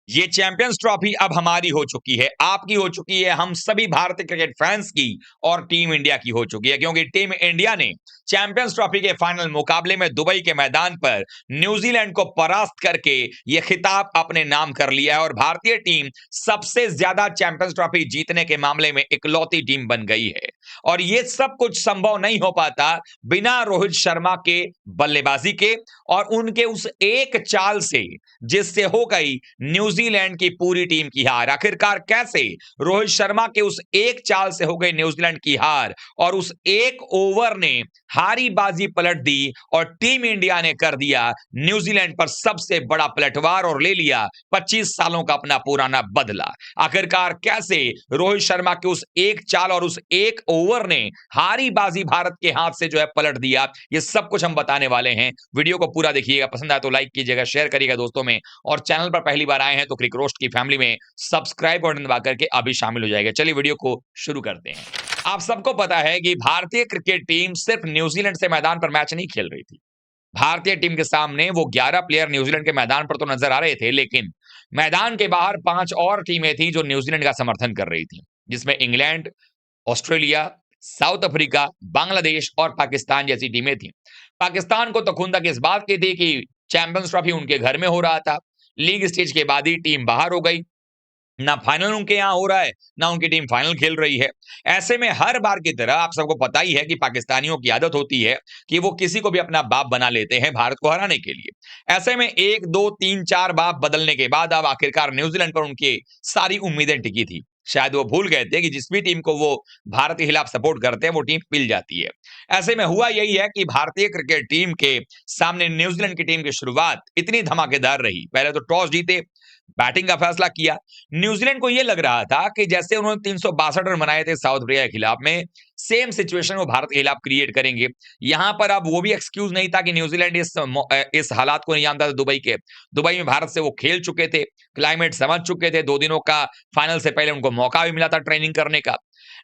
ये champions trophy अब हमारी हो चुकी है, आपकी हो चुकी है, हम सभी भारतीय क्रिकेट फैंस की और टीम इंडिया की हो चुकी है, क्योंकि टीम इंडिया ने चैंपियंस ट्रॉफी के फाइनल मुकाबले में दुबई के मैदान पर न्यूजीलैंड को परास्त करके यह खिताब अपने नाम कर लिया है और भारतीय टीम सबसे ज्यादा चैंपियंस ट्रॉफी जीतने के मामले में इकलौती टीम बन गई है। और यह सब कुछ संभव नहीं हो पाता बिना रोहित शर्मा के बल्लेबाजी के और उनके उस एक चाल से जिससे हो गई न्यूजीलैंड की पूरी टीम की हार। आखिरकार कैसे रोहित शर्मा के उस एक चाल से हो गई न्यूजीलैंड की हार और उस एक ओवर ने हारी बाजी पलट दी और टीम इंडिया ने कर दिया न्यूजीलैंड पर सबसे बड़ा पलटवार और ले लिया 25 सालों का अपना पुराना बदला। आखिरकार कैसे रोहित शर्मा के उस एक चाल और उस एक ओवर ने हारी बाजी भारत के हाथ से जो है पलट दिया, ये सब कुछ हम बताने वाले हैं। वीडियो को पूरा देखिएगा, पसंद आए तो लाइक कीजिएगा, शेयर करिएगा दोस्तों में, और चैनल पर पहली बार आए हैं तो क्रिक रोस्ट की फैमिली में सब्सक्राइब बटन दबा करके अभी शामिल हो जाएगा। चलिए वीडियो को शुरू करते हैं। आप सबको पता है कि भारतीय क्रिकेट टीम सिर्फ न्यूजीलैंड से मैदान पर मैच नहीं खेल रही थी। भारतीय टीम के सामने वो 11 प्लेयर न्यूजीलैंड के मैदान पर तो नजर आ रहे थे, लेकिन मैदान के बाहर 5 और टीमें थी जो न्यूजीलैंड का समर्थन कर रही थी, जिसमें England, Australia, south Africa, Bangladesh और पाकिस्तान जैसी टीमें थी। पाकिस्तान को तो खुंदक इस बात की थी कि चैंपियंस ट्रॉफी उनके घर में हो रहा था, लीग स्टेज के बाद ही टीम बाहर हो गई, ना फाइनल उनके यहां हो रहा है, ना उनकी टीम फाइनल खेल रही है। ऐसे में हर बार की तरह आप सबको पता ही है कि पाकिस्तानियों की आदत होती है कि वो किसी को भी अपना बाप बना लेते हैं भारत को हराने के लिए। ऐसे में 1 2 3 4 बाप बदलने के बाद अब आखिरकार न्यूजीलैंड पर उनकी सारी उम्मीदें टिकी थी। शायद वो भूल गए थे कि जिस भी टीम को वो भारत के खिलाफ सपोर्ट करते हैं वो टीम पिल जाती है। ऐसे में हुआ यही है कि भारतीय क्रिकेट टीम के सामने न्यूजीलैंड की टीम की शुरुआत इतनी धमाकेदार रही। पहले तो टॉस जीते, बैटिंग का फैसला किया। न्यूजीलैंड को यह लग रहा था कि जैसे उन्होंने 362 रन बनाए थे साउथ अफ्रीका के खिलाफ में, सेम सिचुएशन वो भारत के खिलाफ क्रिएट करेंगे। यहां पर अब वो भी एक्सक्यूज नहीं था कि न्यूजीलैंड इस हालात को नहीं जानता था दुबई के। दुबई में भारत से वो खेल चुके थे, क्लाइमेट समझ चुके थे, 2 दिनों का फाइनल से पहले उनको मौका भी मिला था ट्रेनिंग करने का।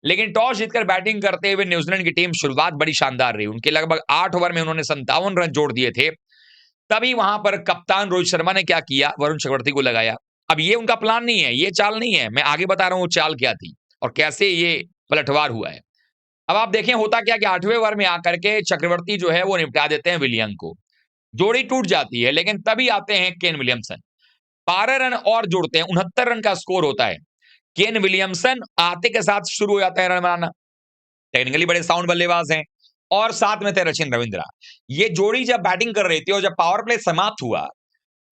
लेकिन टॉस जीतकर बैटिंग करते हुए न्यूजीलैंड की टीम शुरुआत बड़ी शानदार रही। उनके लगभग 8 ओवर में उन्होंने 57 रन जोड़ दिए थे। तभी वहां पर कप्तान रोहित शर्मा ने क्या किया, वरुण चक्रवर्ती को लगाया। अब ये उनका प्लान नहीं है, ये चाल नहीं है, मैं आगे बता रहा हूं वो चाल क्या थी और कैसे ये पलटवार हुआ है। अब आप देखें होता क्या कि 8वें ओवर में आकर के चक्रवर्ती जो है वो निपटा देते हैं विलियम को। जोड़ी टूट जाती है, लेकिन तभी आते हैं केन विलियमसन, 12 रन और जोड़ते हैं, 69 रन का स्कोर होता है। केन विलियमसन आते के साथ शुरू हो जाता है रन बनाना, टेक्निकली बड़े साउंड बल्लेबाज हैं, और साथ में थे सचिन रविंद्रा। ये जोड़ी जब बैटिंग कर रही थी और जब पावर प्ले समाप्त हुआ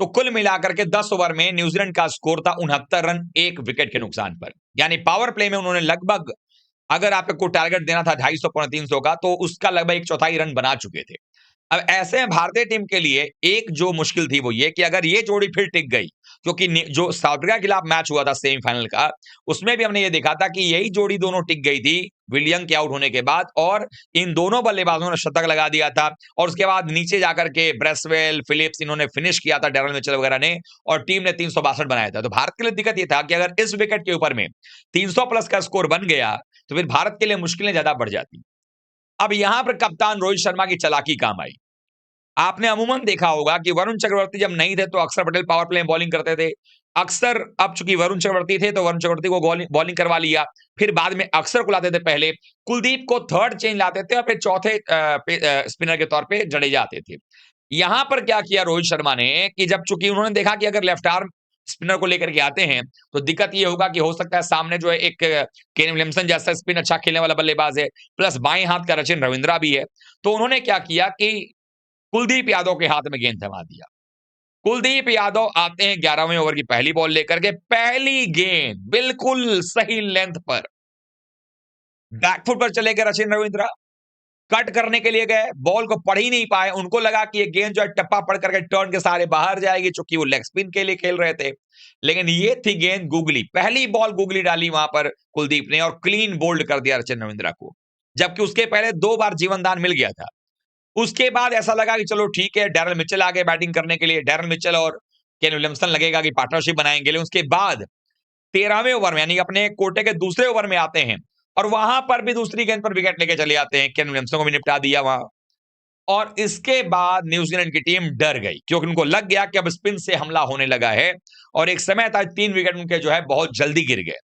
तो कुल मिलाकर के 10 ओवर में न्यूजीलैंड का स्कोर था 69 रन 1 विकेट के नुकसान पर। यानी पावर प्ले में उन्होंने लगभग, अगर आपको टारगेट देना था 250 पौने 300 का, तो उसका लगभग 1/4 रन बना चुके थे। अब ऐसे में भारतीय टीम के लिए एक जो मुश्किल थी वो ये कि अगर ये जोड़ी फिर टिक गई, क्योंकि जो साउथ अफ्रीका के खिलाफ मैच हुआ था सेमीफाइनल का, उसमें भी हमने ये देखा था कि यही जोड़ी दोनों टिक गई थी विलियम के आउट होने के बाद, और इन दोनों बल्लेबाजों ने शतक लगा दिया था। और उसके बाद नीचे जाकर के ब्रेसवेल, फिलिप्स, इन्होंने फिनिश किया था, डेरल मिचेल वगैरह ने, और टीम ने 362 बनाया था। तो भारत के लिए दिक्कत ये था कि अगर इस विकेट के ऊपर में 300 प्लस का स्कोर बन गया तो फिर भारत के लिए मुश्किलें ज्यादा बढ़ जाती। अब यहां पर कप्तान रोहित शर्मा की चालाकी काम आई। आपने अमूमन देखा होगा कि वरुण चक्रवर्ती जब नहीं थे तो अक्षर पटेल पावर प्ले में बॉलिंग करते थे। अक्सर, अब चूंकि वरुण चक्रवर्ती थे तो वरुण चक्रवर्ती को बॉलिंग करवा लिया, फिर बाद में अक्सर को लाते थे, पहले कुलदीप को थर्ड चेंज लाते थे और फिर चौथे स्पिनर के तौर पे जडेजा आते थे। यहां पर क्या किया रोहित शर्मा ने कि जब चूंकि उन्होंने देखा कि अगर लेफ्ट आर्म स्पिनर को लेकर के आते हैं तो दिक्कत ये होगा कि हो सकता है सामने जो है एक केन विलियमसन जैसा स्पिन अच्छा खेलने वाला बल्लेबाज है, प्लस बाएं हाथ का सचिन रविंद्रा भी है। तो उन्होंने क्या किया कि कुलदीप यादव के हाथ में गेंद थमा दिया। कुलदीप यादव आते हैं 11वें ओवर की पहली बॉल लेकर के, पहली गेंद बिल्कुल सही लेंथ पर बैकफुट पर चले गए सचिन रविंद्रा, कट करने के लिए गए, बॉल को पढ़ ही नहीं पाए। उनको लगा कि ये गेंद जो है टप्पा पड़ करके टर्न के सहारे बाहर जाएगी, चूंकि वो लेग स्पिन के लिए खेल रहे थे। लेकिन ये थी गेंद गूगली, पहली बॉल गूगली डाली वहां पर कुलदीप ने और क्लीन बोल्ड कर दिया सचिन रविंद्रा को, जबकि उसके पहले 2 बार जीवन दान मिल गया था। उसके बाद ऐसा लगा कि चलो ठीक है, डेरल मिचेल आ गए बैटिंग करने के लिए, डेरल मिचेल और केन विलियमसन लगेगा कि पार्टनरशिप बनाएंगे। उसके बाद 13वें ओवर में, यानी अपने कोटे के दूसरे ओवर में आते हैं और वहां पर भी दूसरी गेंद पर विकेट लेके चले आते हैं, केन विलियमसन को भी निपटा दिया वहां। और इसके बाद न्यूजीलैंड की टीम डर गई क्योंकि उनको लग गया कि अब स्पिन से हमला होने लगा है और एक समय था 3 विकेट उनके जो है बहुत जल्दी गिर गए।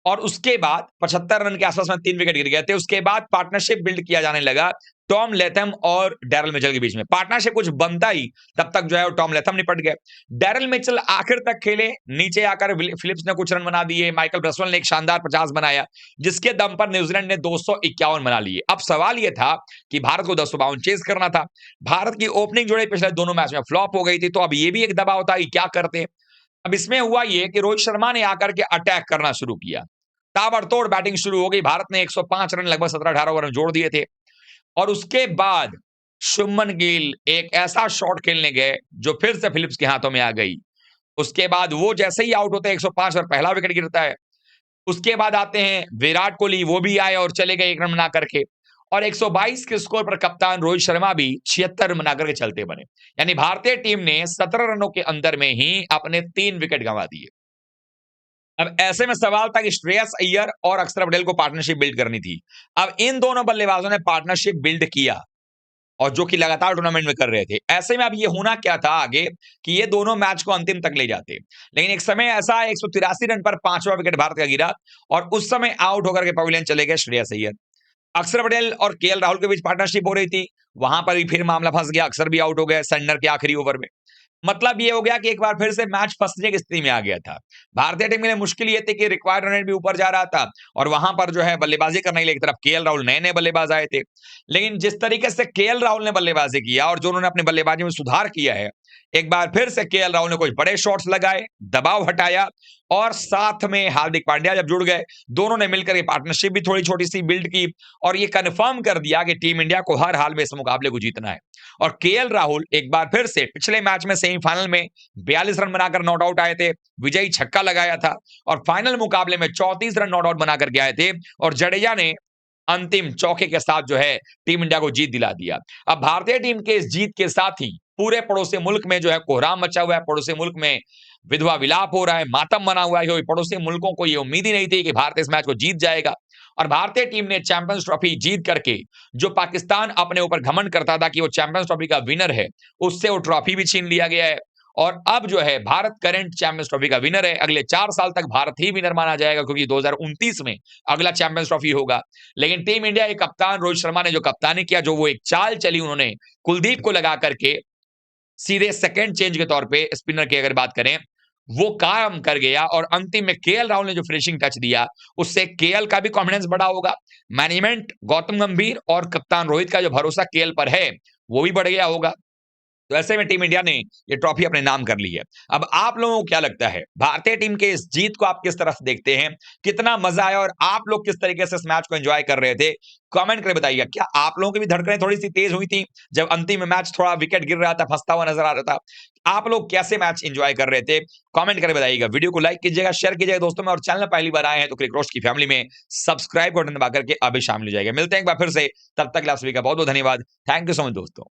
और उसके बाद 75 रन के आसपास में 3 विकेट गिर गए थे। उसके बाद पार्टनरशिप बिल्ड किया जाने लगा टॉम लैथम और डैरेल मिचेल के बीच में। पार्टनरशिप कुछ बनता ही तब तक जो है वो टॉम लैथम निपट गए। डैरेल मिचेल आखिर तक खेले, नीचे आकर फिलिप्स ने कुछ रन बना दिए, माइकल ब्रसवेल ने एक शानदार 50 बनाया, जिसके दम पर न्यूजीलैंड ने 251 बना लिए। अब सवाल ये था कि भारत को 252 चेज करना था। भारत की ओपनिंग जोड़ी पिछले दोनों मैच में फ्लॉप हो गई थी, तो अब ये भी एक दबाव था कि क्या करते। अब इसमें हुआ ये कि रोहित शर्मा ने आकर के अटैक करना शुरू किया। ताबड़तोड़ बैटिंग शुरू हो गई। भारत ने 105 रन लगभग 17-18 रन जोड़ दिए थे और उसके बाद शुभमन गिल एक ऐसा शॉट खेलने गए जो फिर से फिलिप्स के हाथों में आ गई। उसके बाद वो जैसे ही आउट होते हैं 105 पर पहला विकेट गिरता है। उसके बाद आते हैं विराट कोहली, वो भी आए और चले गए 1 रन बना करके और 122 के स्कोर पर कप्तान रोहित शर्मा भी 76 रन बना करके चलते बने। यानी भारतीय टीम ने 17 रनों के अंदर में ही अपने 3 विकेट गंवा दिए। अब ऐसे में सवाल था कि श्रेयस अय्यर और अक्षर पटेल को पार्टनरशिप बिल्ड करनी थी। अब इन दोनों बल्लेबाजों ने पार्टनरशिप बिल्ड किया और जो कि लगातार टूर्नामेंट में कर रहे थे। ऐसे में अब ये होना क्या था आगे कि ये दोनों मैच को अंतिम तक ले जाते। लेकिन एक समय ऐसा 183 रन पर 5वां विकेट भारत का गिरा और उस समय आउट होकर के पवेलियन चले गए श्रेयस अय्यर। अक्षर पटेल और केएल राहुल के बीच पार्टनरशिप हो रही थी। वहां पर भी फिर मामला फंस गया, अक्षर भी आउट हो गए सरेंडर के आखिरी ओवर में। मतलब ये हो गया कि एक बार फिर से मैच फंसने की स्थिति में आ गया था। भारतीय टीम के लिए मुश्किल ये थी कि रिक्वायर्ड रन रेट भी ऊपर जा रहा था और वहां पर जो है बल्लेबाजी करने के लिए एक तरफ केएल राहुल नए-नए बल्लेबाज आए थे। लेकिन जिस तरीके से केएल राहुल ने बल्लेबाजी किया और जो उन्होंने अपनी बल्लेबाजी में सुधार किया है, एक बार फिर से केएल राहुल ने कुछ बड़े शॉट्स लगाए, दबाव हटाया और साथ में हार्दिक पांड्या जब जुड़ गए, दोनों ने मिलकर ये पार्टनरशिप भी थोड़ी छोटी-सी बिल्ड की और ये कन्फर्म कर दिया कि टीम इंडिया को हर हाल में इस मुकाबले को जीतना है। और केएल राहुल एक बार फिर से पिछले मैच में सेमीफाइनल में 42 रन बनाकर नॉट आउट आए थे, विजयी छक्का लगाया था और फाइनल मुकाबले में 34 रन नॉट आउट बनाकर के आए थे और जडेजा ने अंतिम चौके के साथ जो है टीम इंडिया को जीत दिला दिया। अब भारतीय टीम के इस जीत के साथ ही पूरे पड़ोसी मुल्क में जो है कोहराम मचा हुआ है। पड़ोसी मुल्क में विधवा विलाप हो रहा है, मातम मना हुआ है क्योंकि पड़ोसी मुल्कों को ये उम्मीद ही नहीं थी कि भारत इस मैच को जीत जाएगा और भारतीय टीम ने चैंपियंस ट्रॉफी जीत करके जो पाकिस्तान अपने ऊपर घमंड करता था कि वो चैंपियंस ट्रॉफी का विनर है, उससे वो ट्रॉफी भी छीन लिया गया है और अब जो है भारत करंट चैंपियंस ट्रॉफी का विनर है। अगले 4 साल तक भारत ही विनर माना जाएगा क्योंकि 2029 में अगला चैंपियंस ट्रॉफी होगा। लेकिन टीम इंडिया के कप्तान रोहित शर्मा ने जो कप्तानी किया, जो वो एक चाल चली उन्होंने कुलदीप को लगा करके सीधे सेकंड चेंज के तौर पे स्पिनर की अगर बात करें, वो काम कर गया और अंतिम में केएल राहुल ने जो फिनिशिंग टच दिया, उससे केएल का भी कॉन्फिडेंस बढ़ा होगा। मैनेजमेंट गौतम गंभीर और कप्तान रोहित का जो भरोसा केएल पर है, वो भी बढ़ गया होगा। तो ऐसे में टीम इंडिया ने ये ट्रॉफी अपने नाम कर ली है। अब आप लोगों को क्या लगता है, भारतीय टीम के इस जीत को आप किस तरफ देखते हैं? कितना मजा आया और आप लोग किस तरीके से इस मैच को एंजॉय कर रहे थे? कमेंट करके बताइएगा। क्या आप लोगों की भी धड़कनें थोड़ी-सी तेज हुई थी जब अंतिम में मैच थोड़ा विकेट गिर रहा था, फंसता हुआ नजर आ रहा था? आप लोग कैसे मैच एंजॉय कर रहे थे? कमेंट करके बताइएगा। वीडियो को लाइक कीजिएगा, शेयर कीजिएगा दोस्तों में और चैनल में पहली बार आए हैं तो क्रिक रोस्ट की फैमिली में सब्सक्राइब बटन दबा करके अभी शामिल हो जाइएगा। मिलते हैं एक बार फिर से, तब तक के लिए आप सभी का बहुत-बहुत धन्यवाद। थैंक यू सो मच दोस्तों।